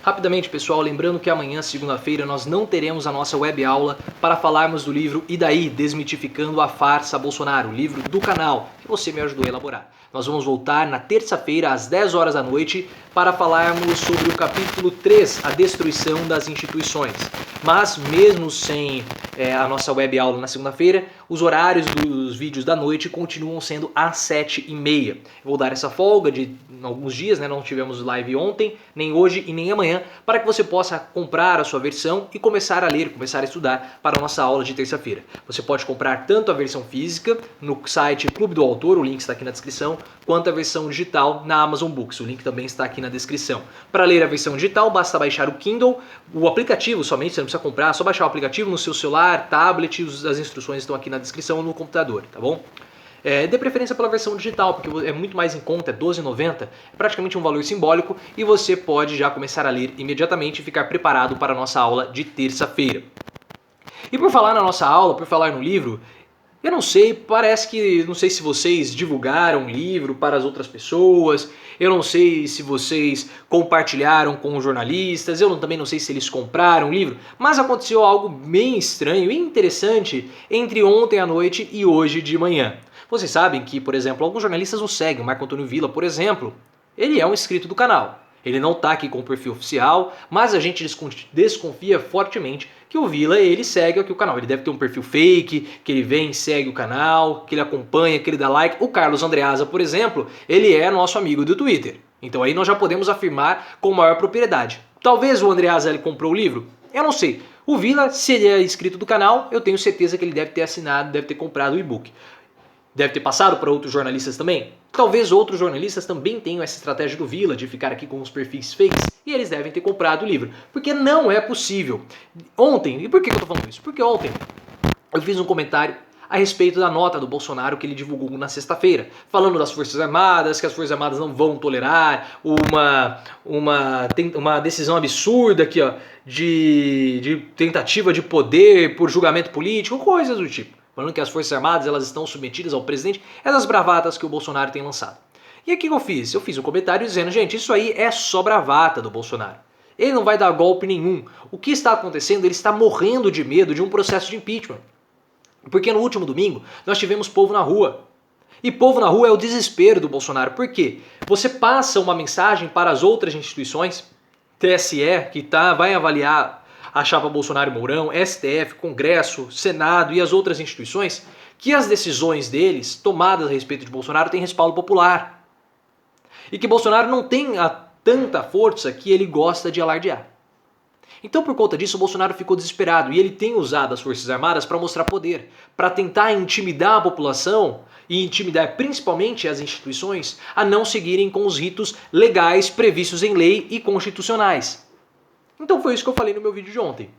Rapidamente, pessoal, lembrando que amanhã, segunda-feira, nós não teremos a nossa web aula para falarmos do livro E Daí? Desmitificando a Farsa Bolsonaro, livro do canal, que você me ajudou a elaborar. Nós vamos voltar na terça-feira, às 10 horas da noite, para falarmos sobre o capítulo 3, a destruição das instituições. Mas, mesmo sem a nossa web aula na segunda-feira, os horários dos vídeos da noite continuam sendo às 7h30. Vou dar essa folga de alguns dias, né? Não tivemos live ontem, nem hoje e nem amanhã, para que você possa comprar a sua versão e começar a ler, começar a estudar para a nossa aula de terça-feira. Você pode comprar tanto a versão física no site Clube do Autor, o link está aqui na descrição, quanto a versão digital na Amazon Books, o link também está aqui na descrição. Para ler a versão digital, basta baixar o Kindle, o aplicativo somente, você não precisa comprar, é só baixar o aplicativo no seu celular, tablet, as instruções estão aqui na descrição no computador, tá bom? Dê preferência pela versão digital, porque é muito mais em conta, é R$12,90, é praticamente um valor simbólico e você pode já começar a ler imediatamente e ficar preparado para a nossa aula de terça-feira. E por falar na nossa aula, por falar no livro, eu não sei, não sei se vocês divulgaram o livro para as outras pessoas, eu não sei se vocês compartilharam com os jornalistas, também não sei se eles compraram o livro, mas aconteceu algo bem estranho e interessante entre ontem à noite e hoje de manhã. Vocês sabem que, por exemplo, alguns jornalistas nos seguem, o Marco Antônio Villa, por exemplo, ele é um inscrito do canal. Ele não está aqui com o perfil oficial, mas a gente desconfia fortemente que o Villa, ele segue aqui o canal. Ele deve ter um perfil fake, que ele vem, segue o canal, que ele acompanha, que ele dá like. O Carlos Andreasa, por exemplo, ele é nosso amigo do Twitter. Então aí nós já podemos afirmar com maior propriedade. Talvez o Andreasa ele comprou o livro? Eu não sei. O Villa, se ele é inscrito do canal, eu tenho certeza que ele deve ter assinado, deve ter comprado o e-book. Deve ter passado para outros jornalistas também? Talvez outros jornalistas também tenham essa estratégia do Villa de ficar aqui com os perfis fakes e eles devem ter comprado o livro. Porque não é possível. Ontem, e por que eu tô falando isso? Porque ontem eu fiz um comentário a respeito da nota do Bolsonaro que ele divulgou na sexta-feira, falando das Forças Armadas, que as Forças Armadas não vão tolerar uma decisão absurda aqui, ó, de tentativa de poder por julgamento político, coisas do tipo. Falando que as Forças Armadas elas estão submetidas ao presidente, essas bravatas que o Bolsonaro tem lançado. E o que eu fiz? Eu fiz um comentário dizendo, gente, isso aí é só bravata do Bolsonaro. Ele não vai dar golpe nenhum. O que está acontecendo? Ele está morrendo de medo de um processo de impeachment. Porque no último domingo nós tivemos povo na rua. E povo na rua é o desespero do Bolsonaro. Por quê? Você passa uma mensagem para as outras instituições, TSE, que vai avaliar a chapa Bolsonaro e Mourão, STF, Congresso, Senado e as outras instituições, que as decisões deles, tomadas a respeito de Bolsonaro, têm respaldo popular. E que Bolsonaro não tem tanta força que ele gosta de alardear. Então, por conta disso, o Bolsonaro ficou desesperado e ele tem usado as Forças Armadas para mostrar poder, para tentar intimidar a população e intimidar principalmente as instituições a não seguirem com os ritos legais previstos em lei e constitucionais. Então foi isso que eu falei no meu vídeo de ontem.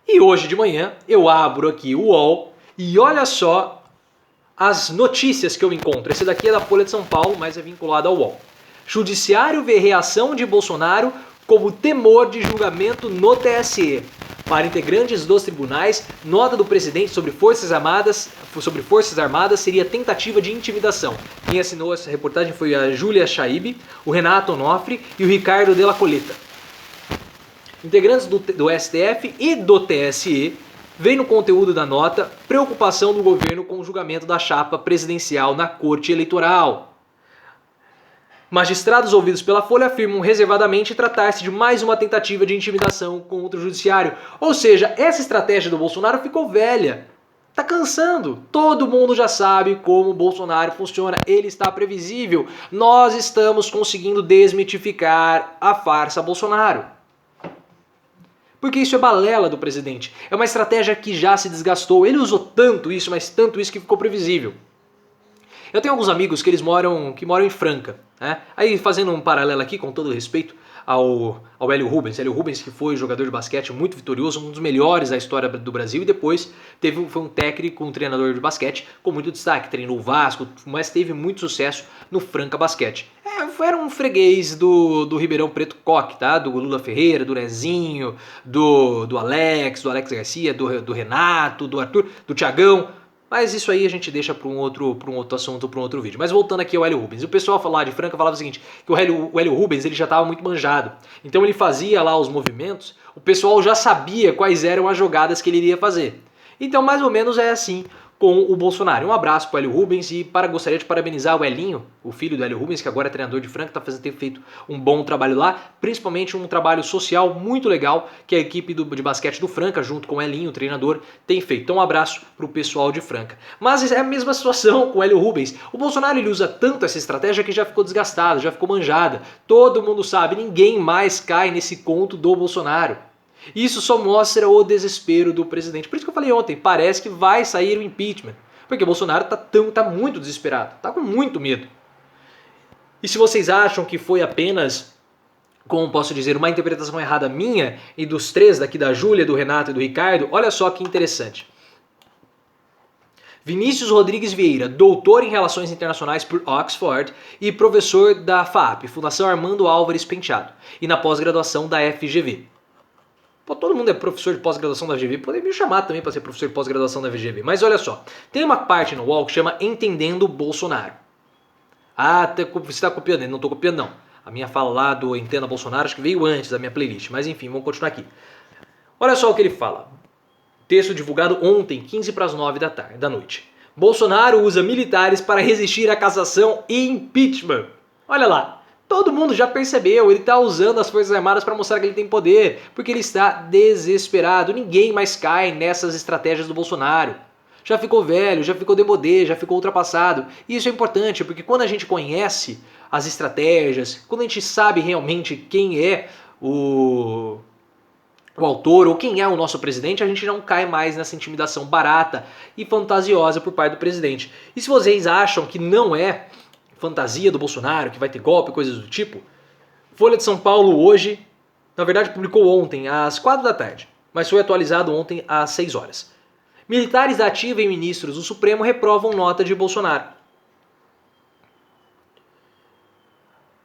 E hoje de manhã eu abro aqui o UOL e olha só as notícias que eu encontro. Esse daqui é da Folha de São Paulo, mas é vinculado ao UOL. Judiciário vê reação de Bolsonaro como temor de julgamento no TSE. Para integrantes dos tribunais, nota do presidente sobre Forças Armadas seria tentativa de intimidação. Quem assinou essa reportagem foi a Júlia Chaib, o Renato Onofre e o Ricardo Della Coleta. Integrantes do STF e do TSE veem no conteúdo da nota preocupação do governo com o julgamento da chapa presidencial na Corte Eleitoral. Magistrados ouvidos pela Folha afirmam reservadamente tratar-se de mais uma tentativa de intimidação contra o judiciário. Ou seja, essa estratégia do Bolsonaro ficou velha. Tá cansando. Todo mundo já sabe como o Bolsonaro funciona. Ele está previsível. Nós estamos conseguindo desmitificar a farsa Bolsonaro. Porque isso é balela do presidente. É uma estratégia que já se desgastou. Ele usou tanto isso, mas tanto isso que ficou previsível. Eu tenho alguns amigos que moram em Franca. Né? Aí fazendo um paralelo aqui, com todo respeito, ao Hélio Rubens. Hélio Rubens, que foi jogador de basquete muito vitorioso, um dos melhores da história do Brasil, e depois foi um técnico, um treinador de basquete com muito destaque. Treinou o Vasco, mas teve muito sucesso no Franca Basquete. Era um freguês do Ribeirão Preto Coque, tá? Do Lula Ferreira, do Nezinho, do Alex Garcia, do Renato, do Arthur, do Thiagão. Mas isso aí a gente deixa para um outro assunto, para um outro vídeo. Mas voltando aqui ao Hélio Rubens. O pessoal lá de Franca falava o seguinte, que o Hélio Rubens ele já estava muito manjado. Então ele fazia lá os movimentos, o pessoal já sabia quais eram as jogadas que ele iria fazer. Então mais ou menos é assim com o Bolsonaro. Um abraço para o Hélio Rubens e gostaria de parabenizar o Elinho, o filho do Hélio Rubens, que agora é treinador de Franca, tem feito um bom trabalho lá, principalmente um trabalho social muito legal que a equipe de basquete do Franca, junto com o Elinho, o treinador, tem feito. Então um abraço para o pessoal de Franca. Mas é a mesma situação com o Hélio Rubens. O Bolsonaro ele usa tanto essa estratégia que já ficou desgastada, já ficou manjada. Todo mundo sabe, ninguém mais cai nesse conto do Bolsonaro. Isso só mostra o desespero do presidente. Por isso que eu falei ontem, parece que vai sair o impeachment. Porque o Bolsonaro tá muito desesperado, tá com muito medo. E se vocês acham que foi apenas, como posso dizer, uma interpretação errada minha e dos três daqui, da Júlia, do Renato e do Ricardo, olha só que interessante. Vinícius Rodrigues Vieira, doutor em Relações Internacionais por Oxford e professor da FAAP, Fundação Armando Álvares Penteado, e na pós-graduação da FGV. Pô, todo mundo é professor de pós-graduação da FGV, poderia me chamar também para ser professor de pós-graduação da FGV. Mas olha só, tem uma parte no UOL que chama Entendendo Bolsonaro. Ah, você está copiando? Não estou copiando não. A minha fala lá do Entenda Bolsonaro acho que veio antes da minha playlist, mas enfim, vamos continuar aqui. Olha só o que ele fala. Texto divulgado ontem, 15 para as 9 da noite. Bolsonaro usa militares para resistir à cassação e impeachment. Olha lá. Todo mundo já percebeu, ele está usando as Forças Armadas para mostrar que ele tem poder, porque ele está desesperado. Ninguém mais cai nessas estratégias do Bolsonaro. Já ficou velho, já ficou demodê, já ficou ultrapassado. E isso é importante, porque quando a gente conhece as estratégias, quando a gente sabe realmente quem é o autor ou quem é o nosso presidente, a gente não cai mais nessa intimidação barata e fantasiosa por parte do presidente. E se vocês acham que não é fantasia do Bolsonaro, que vai ter golpe, coisas do tipo, Folha de São Paulo hoje, na verdade publicou ontem às 4 da tarde, mas foi atualizado ontem às 6 horas. Militares da ativa e ministros do Supremo reprovam nota de Bolsonaro.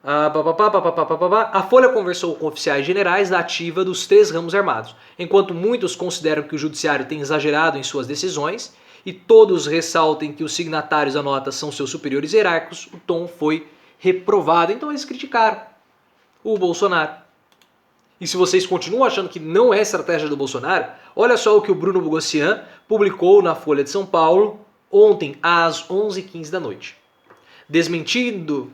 A Folha conversou com oficiais generais da ativa dos 3 ramos armados. Enquanto muitos consideram que o judiciário tem exagerado em suas decisões e todos ressaltem que os signatários da nota são seus superiores hierárquicos, o tom foi reprovado. Então eles criticaram o Bolsonaro. E se vocês continuam achando que não é estratégia do Bolsonaro, olha só o que o Bruno Bogossian publicou na Folha de São Paulo ontem às 11h15 da noite. Desmentido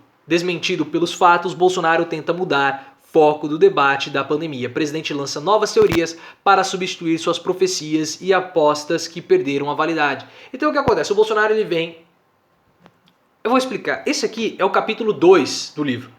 pelos fatos, Bolsonaro tenta mudar foco do debate da pandemia. O presidente lança novas teorias para substituir suas profecias e apostas que perderam a validade. Então o que acontece? O Bolsonaro ele vem... Eu vou explicar. Esse aqui é o capítulo 2 do livro.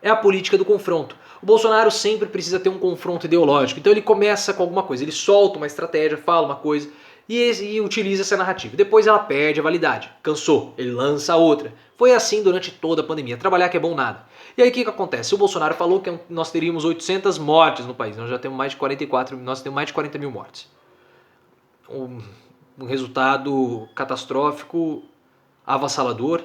É a política do confronto. O Bolsonaro sempre precisa ter um confronto ideológico. Então ele começa com alguma coisa. Ele solta uma estratégia, fala uma coisa e utiliza essa narrativa. Depois ela perde a validade. Cansou. Ele lança outra. Foi assim durante toda a pandemia. Trabalhar que é bom nada. E aí o que acontece? O Bolsonaro falou que nós teríamos 800 mortes no país. Nós já temos mais de 40 mil mortes. Um resultado catastrófico, avassalador.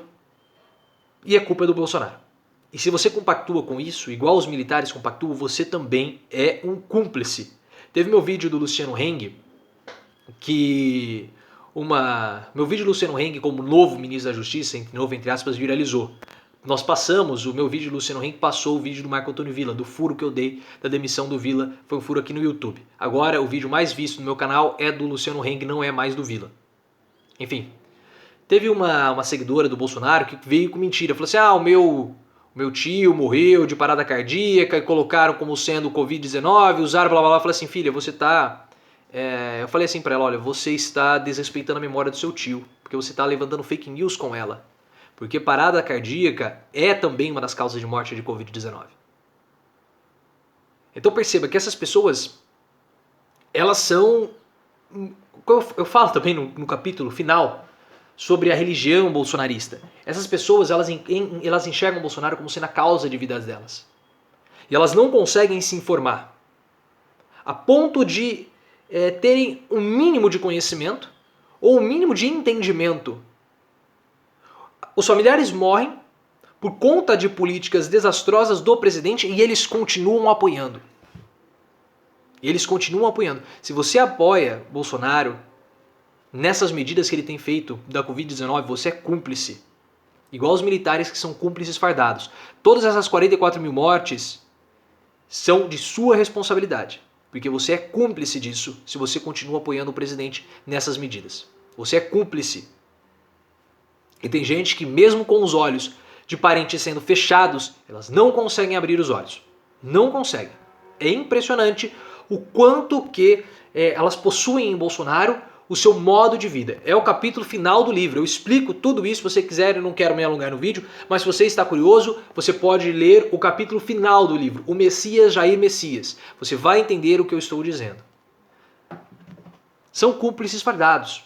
E é culpa do Bolsonaro. E se você compactua com isso, igual os militares compactuam, você também é um cúmplice. Teve meu vídeo do Luciano Heng, meu vídeo do Luciano Heng como novo ministro da Justiça, novo entre aspas, viralizou. O meu vídeo do Luciano Heng passou o vídeo do Marco Antônio Villa, do furo que eu dei da demissão do Villa, foi um furo aqui no YouTube. Agora o vídeo mais visto no meu canal é do Luciano Heng, não é mais do Villa. Enfim, teve uma seguidora do Bolsonaro que veio com mentira, falou assim, o meu tio morreu de parada cardíaca e colocaram como sendo Covid-19, usaram blá blá blá. Eu falei assim, filha, você tá... Eu falei assim pra ela, olha, você está desrespeitando a memória do seu tio, porque você está levantando fake news com ela. Porque parada cardíaca é também uma das causas de morte de Covid-19. Então perceba que essas pessoas, elas são... Eu falo também no capítulo final sobre a religião bolsonarista. Essas pessoas, elas enxergam o Bolsonaro como sendo a causa de vidas delas. E elas não conseguem se informar. A ponto de terem um mínimo de conhecimento ou um mínimo de entendimento. Os familiares morrem por conta de políticas desastrosas do presidente e eles continuam apoiando. Se você apoia Bolsonaro, nessas medidas que ele tem feito da Covid-19, você é cúmplice. Igual os militares que são cúmplices fardados. Todas essas 44 mil mortes são de sua responsabilidade. Porque você é cúmplice disso se você continua apoiando o presidente nessas medidas. Você é cúmplice. E tem gente que mesmo com os olhos de parentes sendo fechados, elas não conseguem abrir os olhos. Não conseguem. É impressionante o quanto que elas possuem em Bolsonaro o seu modo de vida. É o capítulo final do livro. Eu explico tudo isso, se você quiser, eu não quero me alongar no vídeo, mas se você está curioso, você pode ler o capítulo final do livro, O Messias Jair Messias. Você vai entender o que eu estou dizendo. São cúmplices fardados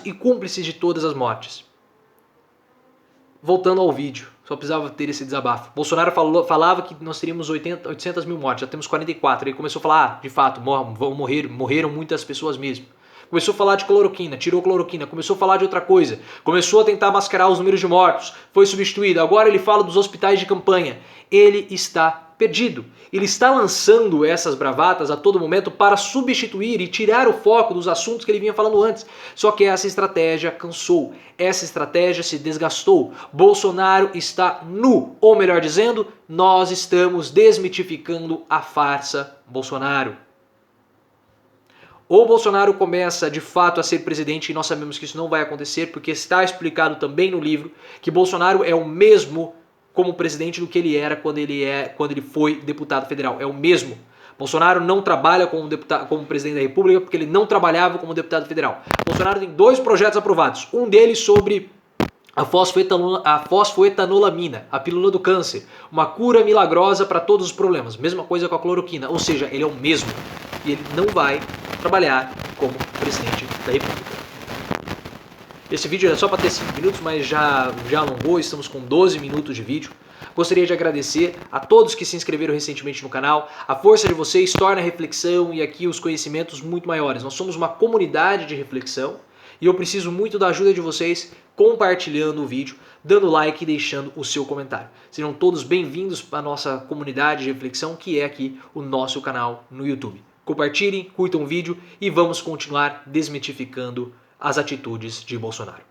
e cúmplices de todas as mortes. Voltando ao vídeo, só precisava ter esse desabafo. Bolsonaro falava que nós teríamos 800 mil mortes, já temos 44. Ele começou a falar, de fato, morreram muitas pessoas mesmo. Começou a falar de cloroquina, tirou cloroquina, começou a falar de outra coisa, começou a tentar mascarar os números de mortos, foi substituído, agora ele fala dos hospitais de campanha. Ele está perdido. Ele está lançando essas bravatas a todo momento para substituir e tirar o foco dos assuntos que ele vinha falando antes. Só que essa estratégia cansou, essa estratégia se desgastou. Bolsonaro está nu, ou melhor dizendo, nós estamos desmitificando a farsa Bolsonaro. Ou Bolsonaro começa de fato a ser presidente e nós sabemos que isso não vai acontecer porque está explicado também no livro que Bolsonaro é o mesmo como presidente do que ele era quando ele foi deputado federal. É o mesmo. Bolsonaro não trabalha como presidente da República porque ele não trabalhava como deputado federal. Bolsonaro tem 2 projetos aprovados. Um deles sobre a fosfoetanolamina, a pílula do câncer. Uma cura milagrosa para todos os problemas. Mesma coisa com a cloroquina. Ou seja, ele é o mesmo. E ele não vai trabalhar como presidente da República. Esse vídeo era só para ter 5 minutos, mas já alongou, estamos com 12 minutos de vídeo. Gostaria de agradecer a todos que se inscreveram recentemente no canal. A força de vocês torna a reflexão e aqui os conhecimentos muito maiores. Nós somos uma comunidade de reflexão e eu preciso muito da ajuda de vocês compartilhando o vídeo, dando like e deixando o seu comentário. Sejam todos bem-vindos à nossa comunidade de reflexão, que é aqui o nosso canal no YouTube. Compartilhem, curtam o vídeo e vamos continuar desmitificando as atitudes de Bolsonaro.